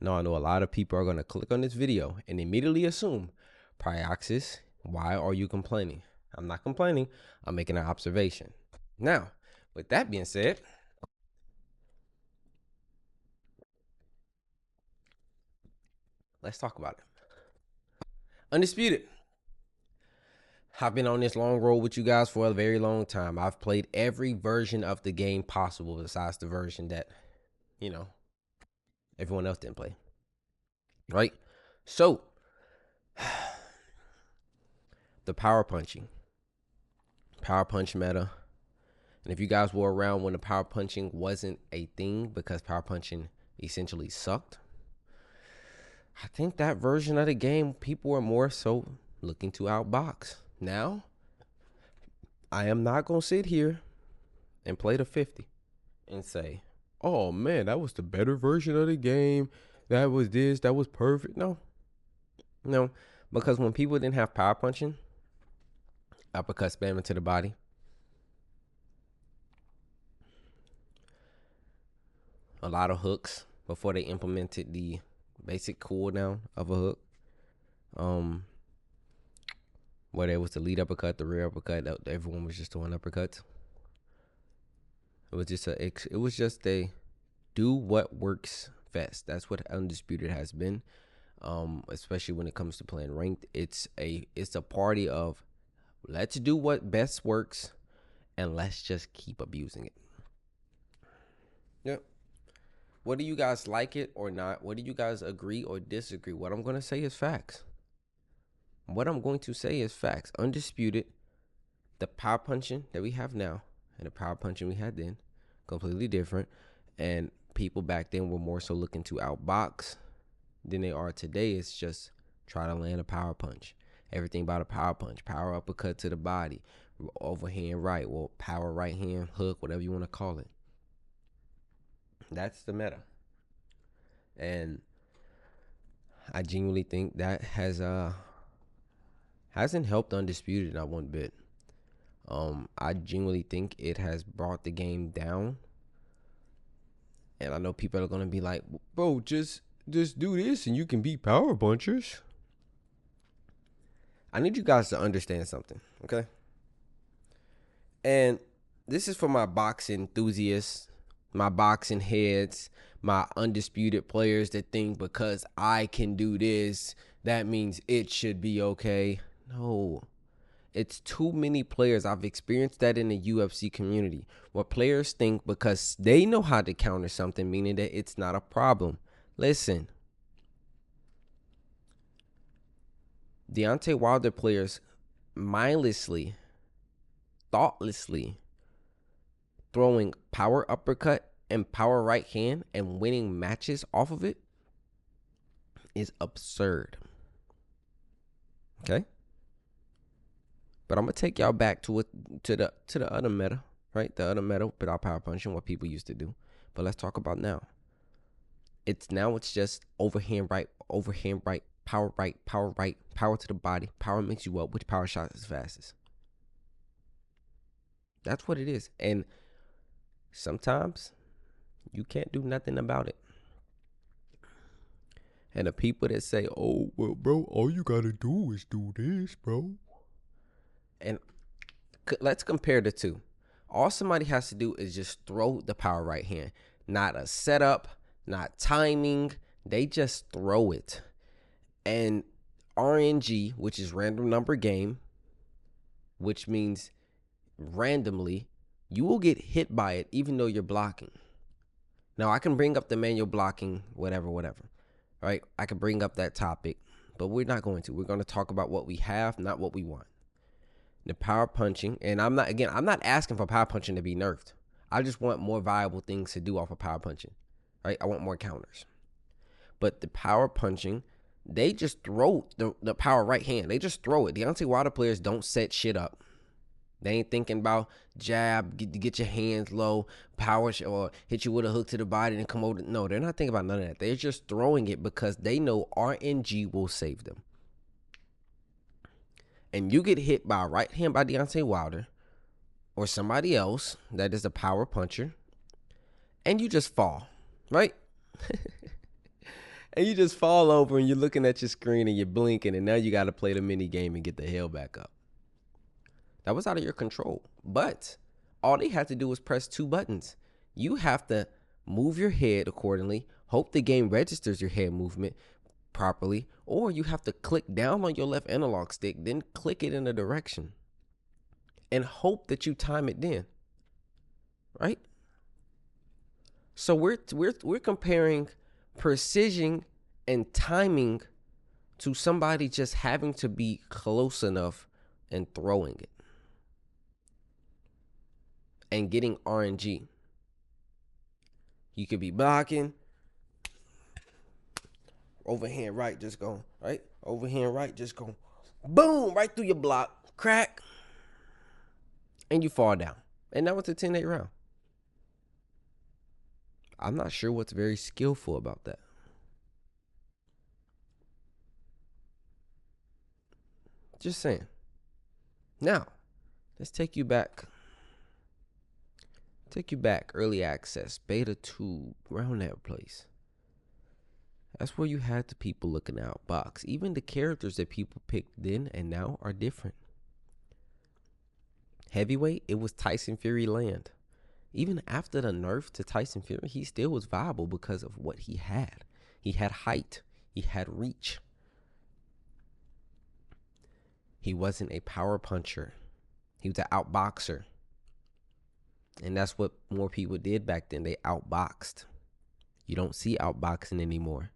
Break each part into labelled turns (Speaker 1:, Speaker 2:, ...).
Speaker 1: Now, I know a lot of people are going to click on this video and immediately assume, Pryoxis, why are you complaining? I'm not complaining. I'm making an observation. Now, with that being said, let's talk about it. Undisputed. I've been on this long road with you guys for a very long time. I've played every version of the game possible besides the version that, you know, everyone else didn't play. Right? So, the power punch meta. And if you guys were around when the power punching wasn't a thing because power punching essentially sucked, I think that version of the game, people were more so looking to outbox. Now, I am not going to sit here and play the 50 and say, oh man, that was the better version of the game. That was this, that was perfect. No, because when people didn't have power punching, uppercut spamming to the body, a lot of hooks before they implemented the basic cooldown of a hook. Where there was the lead uppercut, the rear uppercut, everyone was just doing uppercuts. It was just a do what works fast. That's what Undisputed has been. Especially when it comes to playing ranked. It's a party of let's do what best works and let's just keep abusing it. Yep. Whether you guys like it or not, whether you guys agree or disagree, what I'm going to say is facts. Undisputed, the power punching that we have now and the power punching we had then, completely different. And people back then were more so looking to outbox than they are today. It's just try to land a power punch. Everything about a power punch, power uppercut to the body, overhand right, or power right hand hook, whatever you want to call it. That's the meta. And I genuinely think that hasn't helped Undisputed not one bit. I genuinely think it has brought the game down. And I know people are gonna be like, bro, just do this and you can beat power punchers. I need you guys to understand something, okay? And this is for my boxing enthusiasts, my boxing heads, my undisputed players that think because I can do this, that means it should be okay. No. It's too many players. I've experienced that in the UFC community where players think because they know how to counter something, meaning that it's not a problem. Listen, Deontay Wilder players mindlessly, thoughtlessly throwing power uppercut and power right hand and winning matches off of it is absurd. Okay? But I'm gonna take y'all back to the other meta, right? The other meta without power punching, what people used to do. But let's talk about now. It's just overhand right, power right, power to the body. Power makes you up. Which power shot is fastest? That's what it is. And sometimes you can't do nothing about it. And the people that say, oh, well, bro, all you gotta do is do this, bro. And let's compare the two. All somebody has to do is just throw the power right hand. Not a setup, not timing. They just throw it. And RNG, which is random number game, which means randomly, you will get hit by it even though you're blocking. Now, I can bring up the manual blocking, whatever, right? I can bring up that topic, but we're not going to. We're going to talk about what we have, not what we want. The power punching, and I'm not asking for power punching to be nerfed. I just want more viable things to do off of power punching, right? I want more counters. But the power punching, they just throw the power right hand. They just throw it. Deontay Wilder players don't set shit up. They ain't thinking about jab, get your hands low, power, or hit you with a hook to the body and come over. No, they're not thinking about none of that. They're just throwing it because they know RNG will save them. And you get hit by a right hand by Deontay Wilder or somebody else that is a power puncher, and you just fall, right? And you just fall over and you're looking at your screen and you're blinking, and now you got to play the mini game and get the hell back up. That was out of your control. But all they had to do was press 2 buttons. You have to move your head accordingly, hope the game registers your head movement properly, or you have to click down on your left analog stick, then click it in a direction and hope that you time it then. Right? So we're comparing precision and timing to somebody just having to be close enough and throwing it and getting RNG. You could be blocking, overhand right, just go, right? Overhand right, just go, boom, right through your block, crack, and you fall down. And that was a 10-8 round. I'm not sure what's very skillful about that. Just saying. Now, let's take you back. Early access, beta 2, around that place. That's where you had the people looking out box. Even the characters that people picked then and now are different. Heavyweight, it was Tyson Fury land. Even after the nerf to Tyson Fury, he still was viable because of what he had. He had height. He had reach. He wasn't a power puncher. He was an outboxer. And that's what more people did back then. They outboxed. You don't see outboxing anymore.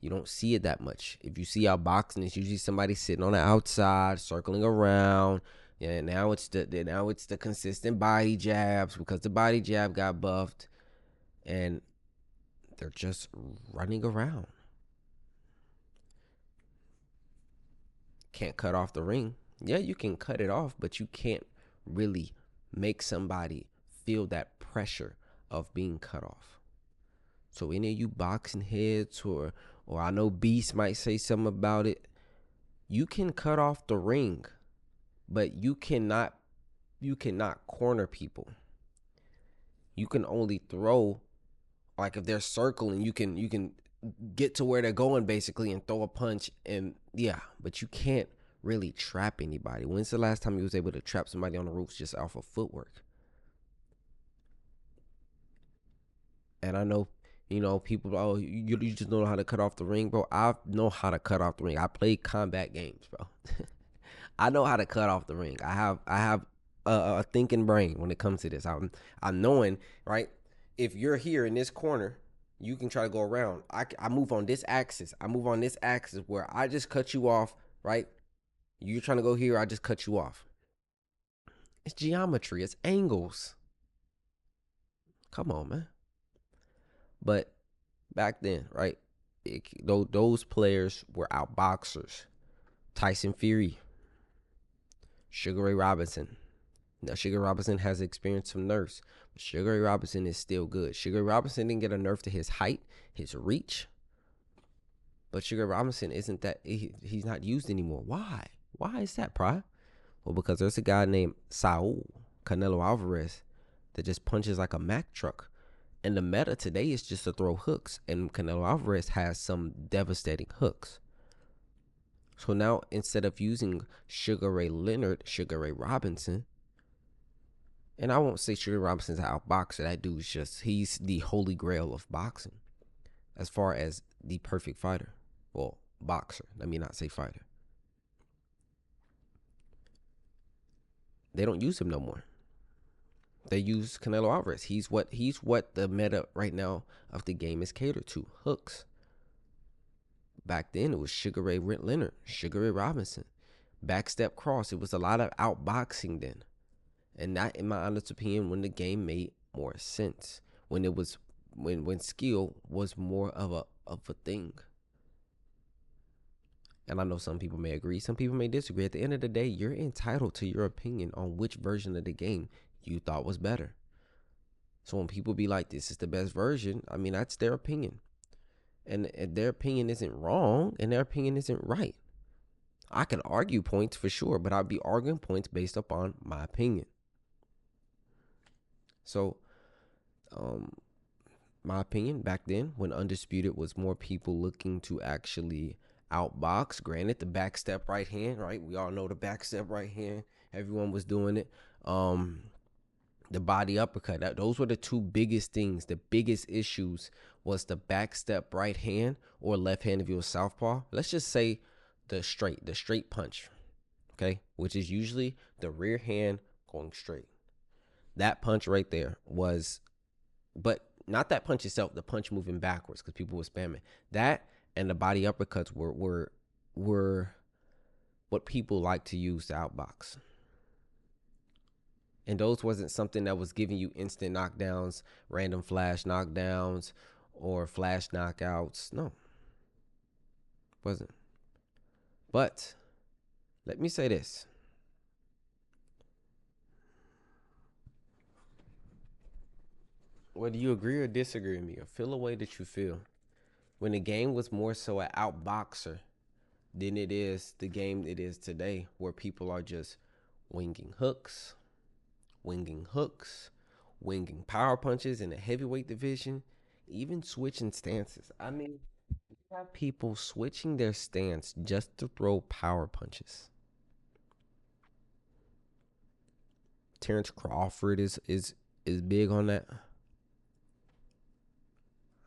Speaker 1: You don't see it that much. If you see outboxing, it's usually somebody sitting on the outside, circling around. Yeah, now it's the consistent body jabs because the body jab got buffed, and they're just running around. Can't cut off the ring. Yeah, you can cut it off, but you can't really make somebody feel that pressure of being cut off. So any of you boxing heads or I know Beast might say something about it, you can cut off the ring, but you cannot corner people. You can only throw, like if they're circling, you can get to where they're going basically and throw a punch, and yeah, but you can't really trap anybody. When's the last time you was able to trap somebody on the ropes just off of footwork? And I know, people, oh, you just don't know how to cut off the ring, bro. I know how to cut off the ring. I play combat games, bro. I know how to cut off the ring. I have a thinking brain when it comes to this. I'm knowing, right? If you're here in this corner, you can try to go around. I move on this axis. I move on this axis where I just cut you off, right? You're trying to go here, I just cut you off. It's geometry. It's angles. Come on, man. But back then, right? Those players were outboxers. Tyson Fury, Sugar Ray Robinson. Now, Sugar Robinson has experienced some nerfs, but Sugar Ray Robinson is still good. Sugar Ray Robinson didn't get a nerf to his height, his reach, but Sugar Robinson isn't that, he's not used anymore. Why? Why is that, Pry? Well, because there's a guy named Saul Canelo Alvarez that just punches like a Mack truck. And the meta today is just to throw hooks, and Canelo Alvarez has some devastating hooks. So now, instead of using Sugar Ray Leonard, Sugar Ray Robinson, and I won't say Sugar Robinson's an outboxer. That dude's he's the holy grail of boxing as far as the perfect fighter. Well, boxer. Let me not say fighter. They don't use him no more. They use Canelo Alvarez. He's what the meta right now of the game is catered to. Hooks. Back then it was Sugar Ray Leonard, Sugar Ray Robinson, backstep cross. It was a lot of outboxing then, and that, in my honest opinion, when the game made more sense. When it was when skill was more of a thing. And I know some people may agree, some people may disagree. At the end of the day, you're entitled to your opinion on which version of the game you thought was better. So when people be like, this is the best version, I mean, that's their opinion. And their opinion isn't wrong, and their opinion isn't right. I can argue points for sure, but I'll be arguing points based upon my opinion. So, my opinion, back then when Undisputed was more people looking to actually outbox. Granted, the back step right hand, right? We all know the back step right hand. Everyone was doing it. The body uppercut. Those were the two biggest things. The biggest issues was the back step right hand or left hand if you were southpaw. Let's just say the straight punch, okay, which is usually the rear hand going straight. That punch right there was, but not that punch itself, the punch moving backwards because people were spamming that, and the body uppercuts were what people like to use to outbox. And those wasn't something that was giving you instant knockdowns, random flash knockdowns, or flash knockouts. No, wasn't. But let me say this. Whether you agree or disagree with me or feel the way that you feel, when the game was more so an outboxer than it is the game it is today, where people are just winging hooks, winging power punches in the heavyweight division, even switching stances. I mean, you have people switching their stance just to throw power punches. Terrence Crawford is big on that.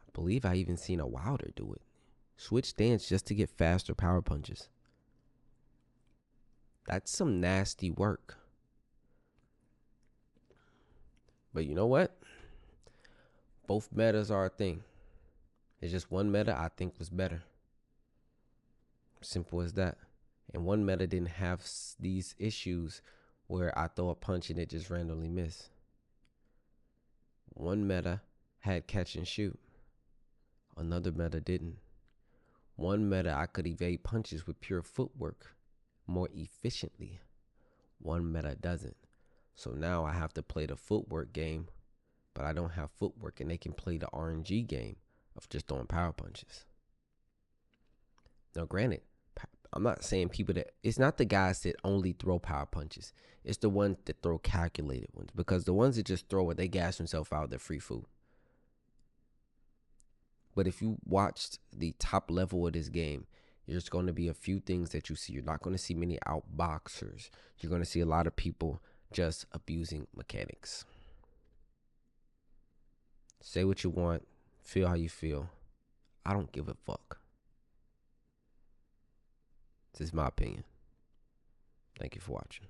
Speaker 1: I believe I even seen a Wilder do it. Switch stance just to get faster power punches. That's some nasty work. But you know what? Both metas are a thing. It's just one meta I think was better. Simple as that. And one meta didn't have these issues where I throw a punch and it just randomly miss. One meta had catch and shoot. Another meta didn't. One meta I could evade punches with pure footwork more efficiently. One meta doesn't. So now I have to play the footwork game, but I don't have footwork, and they can play the RNG game of just throwing power punches. Now, granted, I'm not saying people that, it's not the guys that only throw power punches. It's the ones that throw calculated ones, because the ones that just throw it, they gas themselves out, they're free food. But if you watched the top level of this game, there's going to be a few things that you see. You're not going to see many outboxers. You're going to see a lot of people just abusing mechanics. Say what you want. Feel how you feel. I don't give a fuck. This is my opinion. Thank you for watching.